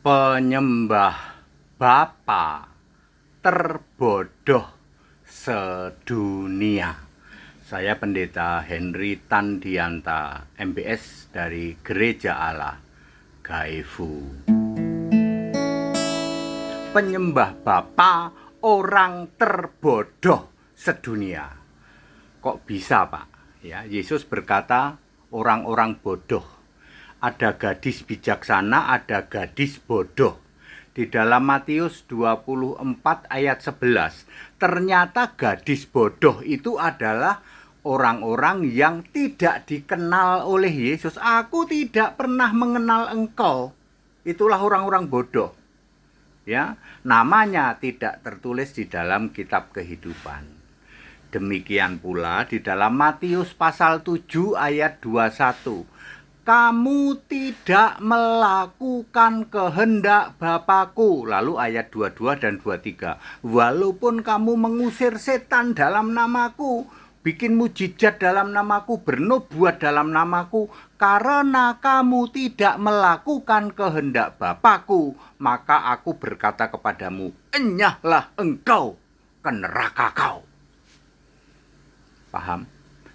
Penyembah Bapa terbodoh sedunia. Saya Pendeta Henry Tandianta, MBS dari Gereja Allah Gaifu. Penyembah Bapa orang terbodoh sedunia. Kok bisa, Pak? Ya, Yesus berkata orang-orang bodoh. Ada gadis bijaksana, ada gadis bodoh. Di dalam Matius 24 ayat 11, ternyata gadis bodoh itu adalah orang-orang yang tidak dikenal oleh Yesus. Aku tidak pernah mengenal engkau. Itulah orang-orang bodoh. Ya, namanya tidak tertulis di dalam kitab kehidupan. Demikian pula di dalam Matius pasal 7 ayat 21. Kamu tidak melakukan kehendak Bapakku. Lalu ayat 22 dan 23. Walaupun kamu mengusir setan dalam namaku, bikin mujizat dalam namaku, bernubuat dalam namaku, karena kamu tidak melakukan kehendak Bapakku, maka aku berkata kepadamu, enyahlah engkau ke neraka kau. Paham?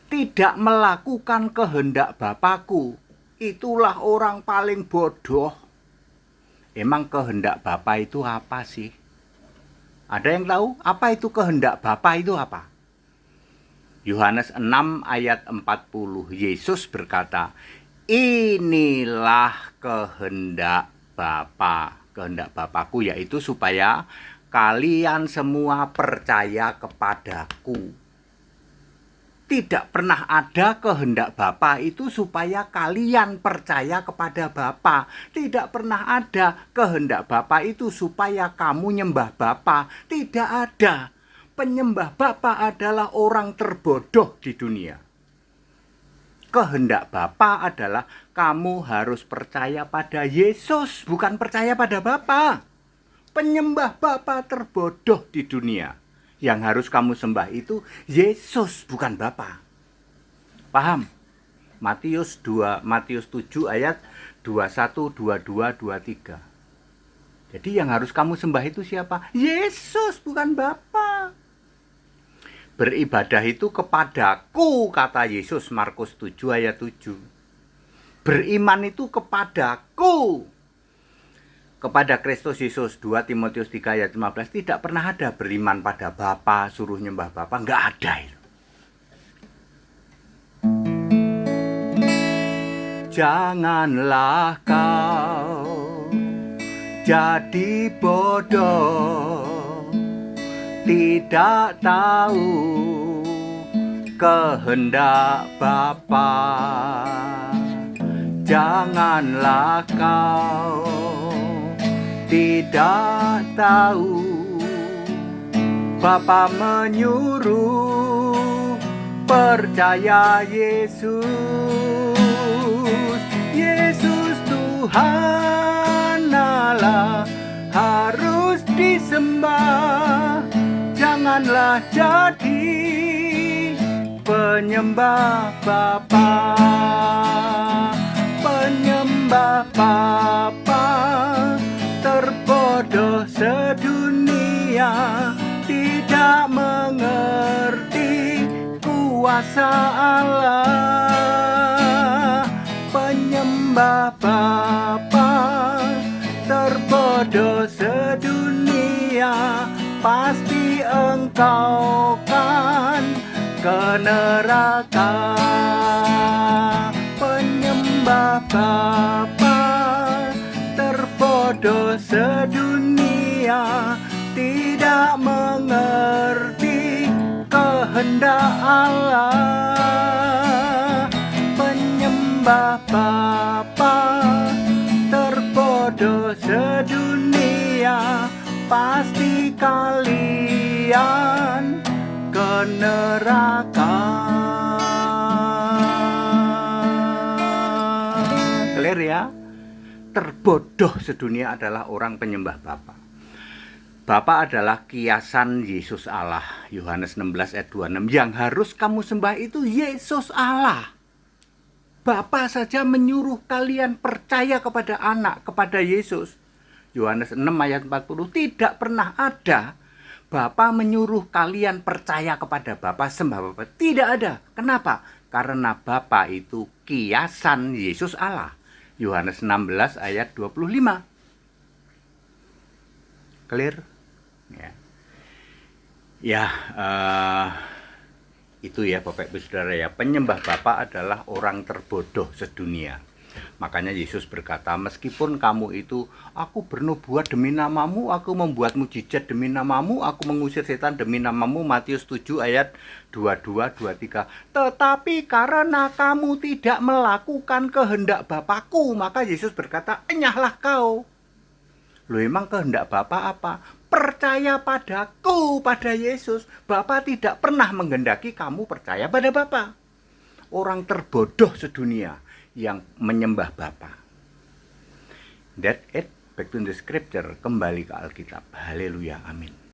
Tidak melakukan kehendak Bapakku, itulah orang paling bodoh. Emang kehendak Bapa itu apa sih? Ada yang tahu apa itu kehendak Bapa itu apa? Yohanes 6 ayat 40, Yesus berkata, inilah kehendak Bapa. Kehendak Bapakku yaitu supaya kalian semua percaya kepadaku. Tidak pernah ada kehendak Bapa itu supaya kalian percaya kepada Bapa. Tidak pernah ada kehendak Bapa itu supaya kamu nyembah Bapa. Tidak ada. Penyembah Bapa adalah orang terbodoh di dunia. Kehendak Bapa adalah kamu harus percaya pada Yesus, bukan percaya pada Bapa. Penyembah Bapa terbodoh di dunia. Yang harus kamu sembah itu Yesus, bukan Bapa. Paham? Matius 7 ayat 21, 22, 23. Jadi yang harus kamu sembah itu siapa? Yesus, bukan Bapa. Beribadah itu kepadaku, kata Yesus, Markus 7 ayat 7. Beriman itu kepadaku. Kepada Kristus Yesus, 2 Timotius 3 ayat 15, tidak pernah ada beriman pada Bapa, suruh nyembah Bapa, enggak ada itu. Janganlah kau jadi bodoh, tidak tahu kehendak Bapa. Janganlah kau tidak tahu Bapa menyuruh percaya Yesus. Yesus Tuhan Allah harus disembah. Janganlah jadi penyembah Bapa. Penyembah Bapa terbodoh sedunia, tidak mengerti kuasa Allah. Penyembah Bapa terbodoh sedunia, pasti engkau kan ke neraka. Penyembah Bapa terbodoh sedunia, tidak mengerti kehendak Allah. Penyembah Bapa terbodoh sedunia, pasti kalian ke neraka. Clear ya? Terbodoh sedunia adalah orang penyembah Bapa. Bapa adalah kiasan Yesus Allah. Yohanes 16 ayat 26. Yang harus kamu sembah itu Yesus Allah. Bapa saja menyuruh kalian percaya kepada anak, kepada Yesus. Yohanes 6 ayat 40, tidak pernah ada Bapa menyuruh kalian percaya kepada Bapa, sembah Bapa. Tidak ada. Kenapa? Karena Bapa itu kiasan Yesus Allah. Yohanes 16 ayat 25. Clear? Ya. Ya, itu ya Bapak Ibu Saudara ya. Penyembah Bapa adalah orang terbodoh sedunia. Makanya Yesus berkata, meskipun kamu itu, aku bernubuat demi namamu, aku membuat mujizat demi namamu, aku mengusir setan demi namamu, Matius 7 ayat 22-23. Tetapi karena kamu tidak melakukan kehendak Bapakku, maka Yesus berkata, enyahlah kau. Loh, emang kehendak Bapa apa? Percaya padaku, pada Yesus. Bapa tidak pernah menghendaki kamu percaya pada Bapa. Orang terbodoh sedunia yang menyembah Bapa. That it, back to the scripture, kembali ke Alkitab. Haleluya, amin.